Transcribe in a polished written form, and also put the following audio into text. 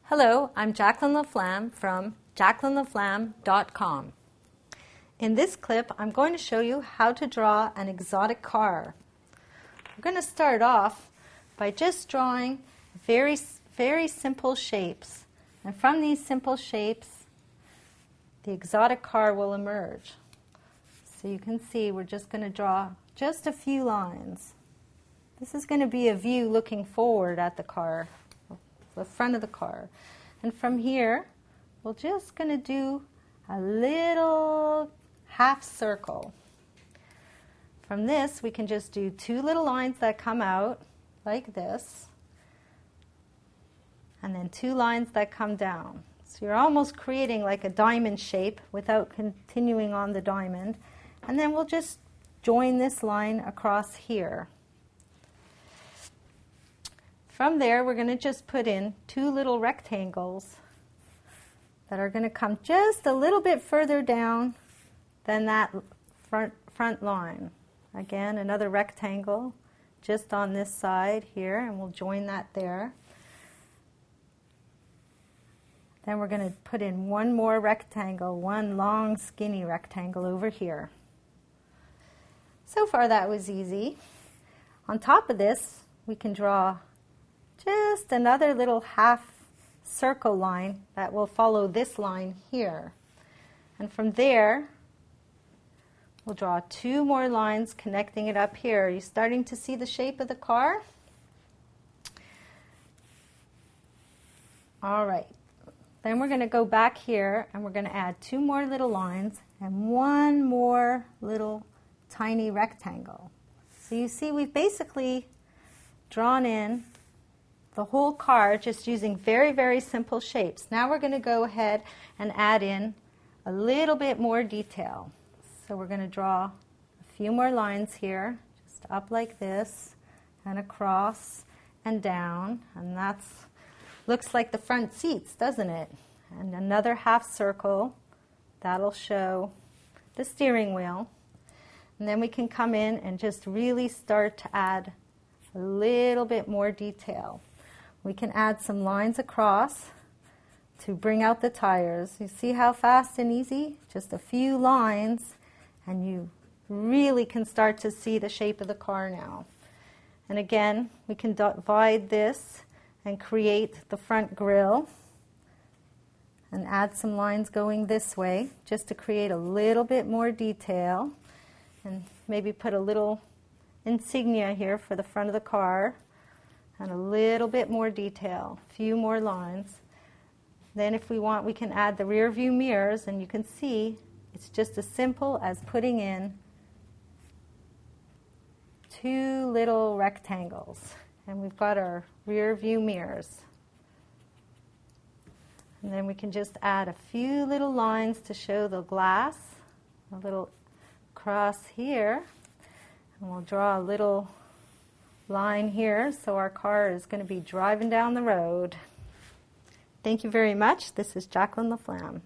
Hello, I'm Jacqueline LaFlamme from jacquelinelaflamme.com. In this clip, I'm going to show you how to draw an exotic car. We're going to start off by just drawing very simple shapes. And from these simple shapes, the exotic car will emerge. So you can see we're just going to draw just a few lines. This is going to be a view looking forward at the car, the front of the car. And from here, we're just going to do a little half circle. From this, we can just do two little lines that come out like this, and then two lines that come down. So you're almost creating like a diamond shape without continuing on the diamond. And then we'll just join this line across here. From there, we're going to just put in two little rectangles that are going to come just a little bit further down than that front line. Again, another rectangle just on this side here, and we'll join that there. Then we're going to put in one more rectangle, one long skinny rectangle over here. So far that was easy. On top of this, we can draw just another little half circle line that will follow this line here. And from there, we'll draw two more lines connecting it up here. Are you starting to see the shape of the car? All right. Then we're going to go back here and we're going to add two more little lines and one more little tiny rectangle. So you see we've basically drawn in the whole car just using very simple shapes. Now we're going to go ahead and add in a little bit more detail. So we're going to draw a few more lines here, just up like this, and across and down, and that's looks like the front seats, doesn't it? And another half circle, that'll show the steering wheel. And then we can come in and just really start to add a little bit more detail. We can add some lines across to bring out the tires. You see how fast and easy? Just a few lines, and you really can start to see the shape of the car now. And again, we can divide this and create the front grille and add some lines going this way just to create a little bit more detail, and maybe put a little insignia here for the front of the car and a little bit more detail, a few more lines. Then if we want, we can add the rear view mirrors, and you can see it's just as simple as putting in two little rectangles. And we've got our rear view mirrors. And then we can just add a few little lines to show the glass, a little cross here, and we'll draw a little line here so our car is going to be driving down the road. Thank you very much. This is Jacqueline LaFlamme.